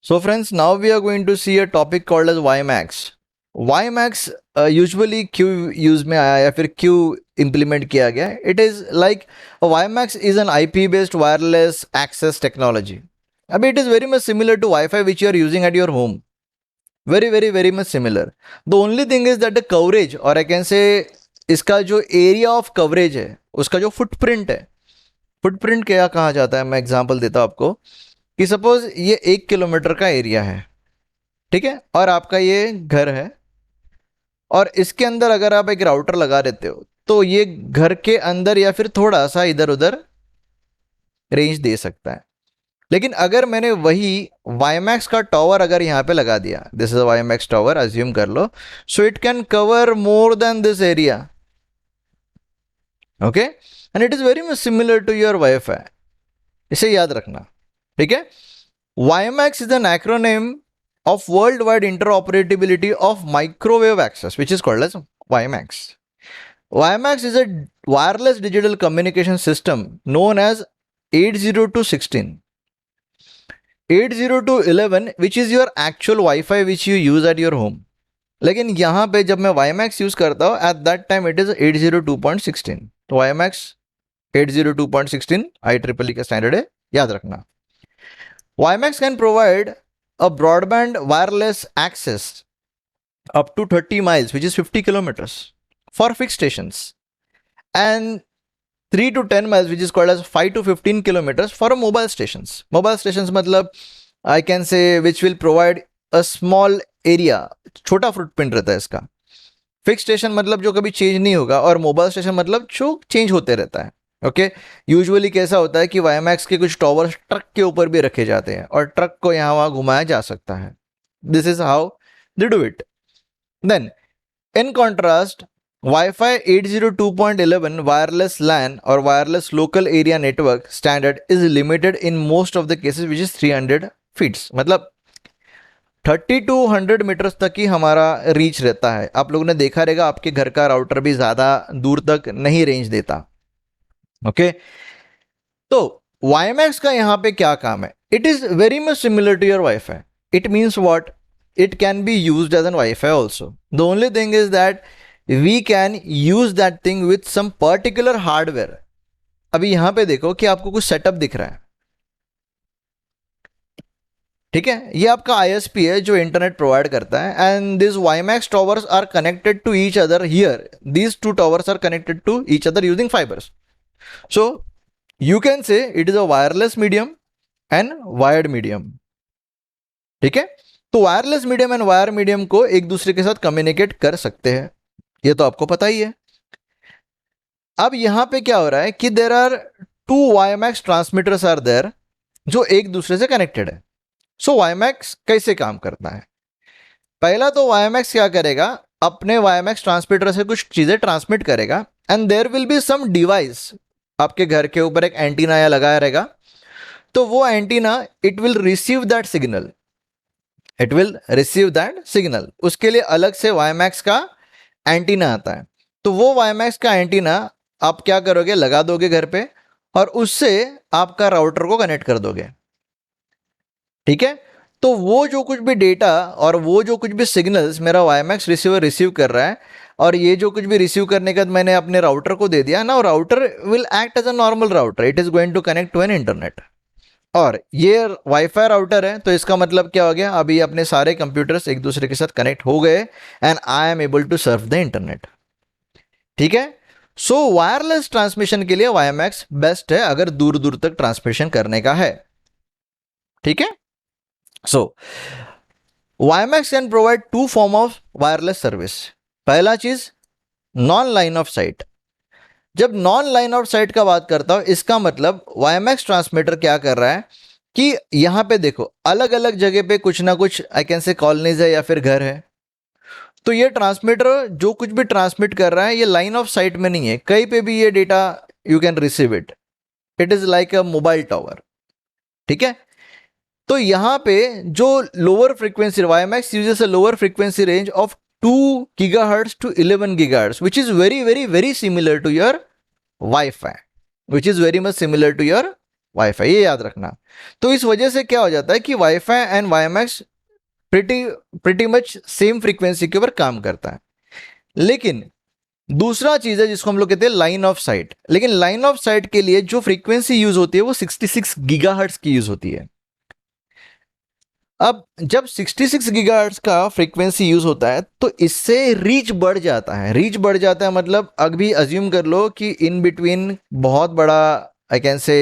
So friends, now we are going to see a topic called as WiMAX. WiMAX usually क्यों use में आया या फिर क्यों implement किया गया? It is like a WiMAX is an IP based wireless access technology. I mean, it is very much similar to Wi-Fi which you are using at your home. Very much similar. The only thing is that the coverage, or I can say इसका जो area of coverage है, उसका जो footprint है, footprint क्या कहा जाता है? मैं एग्जांपल देता हूँ आपको कि सपोज ये 1 किलोमीटर का एरिया है, ठीक है, और आपका ये घर है, और इसके अंदर अगर आप एक राउटर लगा देते हो तो ये घर के अंदर या फिर थोड़ा सा इधर उधर रेंज दे सकता है। लेकिन अगर मैंने वही वाईमैक्स का टावर अगर यहाँ पे लगा दिया, this is a WiMAX tower, assume कर लो, so it can cover more than this area, okay, and it is very much similar to your WiFi, इसे याद रखना, ठीक है। WiMAX is an acronym of worldwide interoperability of microwave access, which is called as WiMAX. WiMAX is a wireless digital communication system known as 802.16. 802.11 which is your actual Wi-Fi which you use at your home. लेकिन यहाँ पे जब मैं WiMAX use करता हूँ at that time it is 802.16. तो WiMAX 802.16 IEEE का standard है, याद रखना। WiMAX can provide a broadband wireless access up to 30 miles, which is 50 kilometers, for fixed stations, and 3 to 10 miles, which is called as 5 to 15 kilometers, for mobile stations. Mobile stations मतलब I can say which will provide a small area, छोटा footprint रहता है इसका। Fix station मतलब जो कभी change नहीं होगा, और मोबाइल स्टेशन मतलब जो चेंज होते रहता है, ओके। यूजुअली कैसा होता है कि वाईमैक्स के कुछ टॉवर्स ट्रक के ऊपर भी रखे जाते हैं और ट्रक को यहाँ वहाँ घुमाया जा सकता है। This is how they do it. Then in contrast, WiFi 802.11 wireless LAN और wireless local area network standard is limited in most of the cases which is 300 feets, मतलब 30 to 100 मीटर्स तक ही हमारा रीच रहता है। आप लोगों ने देखा रहेगा आपके घर का राउटर भी ज़्यादा दूर तक नहीं रेंज देता, ओके। तो WiMAX का यहाँ पे क्या काम है? It is very much similar to your WiFi. It means what? It can be used as an WiFi also. The only thing is that we can use that thing with some particular hardware. अभी यहाँ पे देखो कि आपको कुछ setup दिख रहा है, ठीक है, ये आपका ISP है जो इंटरनेट प्रोवाइड करता है, and this WiMAX towers are connected to each other here. These two towers are connected to each other using fibres. So you can say it is a wireless medium and wired medium, ठीक है। तो wireless medium and wire medium को एक दूसरे के साथ communicate कर सकते हैं, ये तो आपको पता ही है। अब यहां पे क्या हो रहा है कि there are two WiMAX transmitters are there जो एक दूसरे से कनेक्टेड है। सो WiMAX कैसे काम करता है? पहला तो WiMAX क्या करेगा, अपने WiMAX ट्रांसमीटर से कुछ चीजें ट्रांसमिट करेगा, and there will be some device, आपके घर के ऊपर एक एंटीना या लगाया रहेगा, तो वो antenna it will receive that signal, it will receive that signal. उसके लिए अलग से WiMAX का एंटीना आता है। तो वो WiMAX का एंटीना आप क्या करोगे, लगा दोगे घर पे, और उससे आपका राउटर को कनेक्ट कर दोगे, ठीक है। तो वो जो कुछ भी डेटा और वो जो कुछ भी सिग्नल्स मेरा WiMAX रिसीवर रिसीव कर रहा है, और ये जो कुछ भी रिसीव करने के बाद मैंने अपने राउटर को दे दिया ना, router will act as a normal router, it is going to connect to an internet. और ये वाईफाई राउटर है, तो इसका मतलब क्या हो गया, अभी अपने सारे कंप्यूटर्स एक दूसरे के साथ कनेक्ट हो गए, and I am able to serve the internet, ठीक है। सो वायरलेस ट्रांसमिशन के लिए WiMAX बेस्ट है अगर दूर दूर तक ट्रांसमिशन करने का है, ठीक है। So WiMAX can provide to form of wireless service. पहला चीज, नॉन लाइन ऑफ साइट। जब नॉन लाइन ऑफ साइट का बात करता हूं, इसका मतलब WiMAX ट्रांसमीटर क्या कर रहा है कि यहां पे देखो अलग अलग जगह पे कुछ ना कुछ आई कैन से कॉलोनीज है या फिर घर है, तो ये ट्रांसमीटर जो कुछ भी ट्रांसमिट कर रहा है ये लाइन ऑफ साइट में नहीं है, कहीं पे भी ये data you can receive it, it is like a mobile tower, ठीक है। तो यहां पे जो lower frequency, WiMAX uses a lower frequency range of 2 gigahertz to 11 gigahertz, which is very similar to your Wi-Fi, which is very much similar to your wifi, ये याद रखना। तो इस वजह से क्या हो जाता है कि wifi and WiMAX pretty pretty much same frequency के ऊपर काम करता है। लेकिन दूसरा चीज है जिसको हम लोग कहते हैं लाइन ऑफ साइट। लेकिन लाइन ऑफ साइट के लिए जो फ्रीक्वेंसी यूज होती है वो 66 गीगाहर्ट्ज की यूज होती है। अब जब 66 गीगाहर्ट्ज का फ्रीक्वेंसी यूज होता है तो इससे रीच बढ़ जाता है। रीच बढ़ जाता है मतलब अभी अज्यूम कर लो कि इन बिटवीन बहुत बड़ा I can say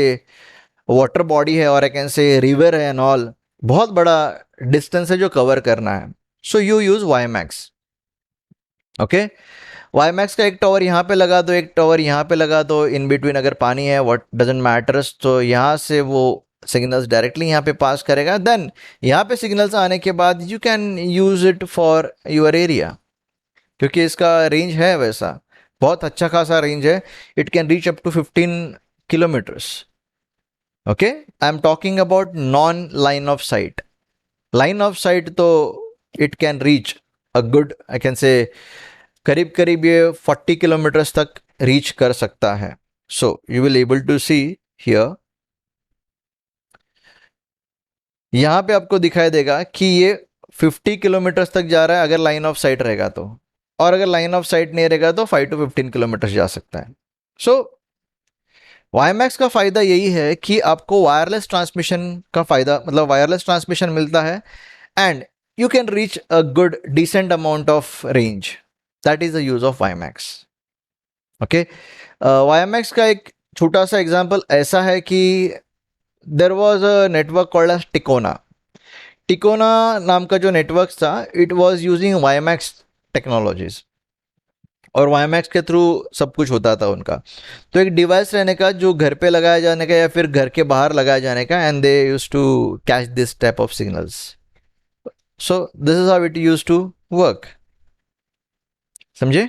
water body है और आई कैन से रिवर है एंड ऑल, बहुत बड़ा डिस्टेंस है जो कवर करना है। So you use WiMAX. Okay, WiMAX का एक टावर यहाँ पे लगा दो, एक टावर यहाँ पे लगा दो, इन बिटवीन अगर पानी है व्हाट डजंट मैटर्स, तो यहाँ से वो सिग्नल्स डायरेक्टली यहाँ पे पास करेगा। देन यहाँ पे सिग्नल्स आने के बाद you can use it for your area, क्योंकि इसका रेंज है वैसा बहुत अच्छा खासा रेंज है। It can reach up to 15 kilometres. Okay, I am talking about non line of sight. Line of sight तो it can reach a good I can say करीब करीब ये 40 किलोमीटर्स तक रीच कर सकता है। So you will able to see here, यहां पे आपको दिखाई देगा कि ये 50 किलोमीटर्स तक जा रहा है अगर लाइन ऑफ साइट रहेगा तो, और अगर लाइन ऑफ साइट नहीं रहेगा तो 5 to 15 किलोमीटर्स जा सकता है। सो वाईमैक्स का फायदा यही है कि आपको वायरलेस ट्रांसमिशन का फायदा मतलब वायरलेस ट्रांसमिशन मिलता है and you can reach a good decent amount of range. That is the use of WiMAX. Okay, WiMAX का एक छोटा सा एग्जांपल ऐसा है कि there was a network called as Tikona. Tikona नाम का जो नेटवर्क था it was using WiMAX technologies, और वाईमैक्स के थ्रू सब कुछ होता था उनका। तो एक डिवाइस रहने का जो घर पे लगाया जाने का या फिर घर के बाहर लगाया जाने का, and they use to catch this type of signals. So this is how it use to work. समझे?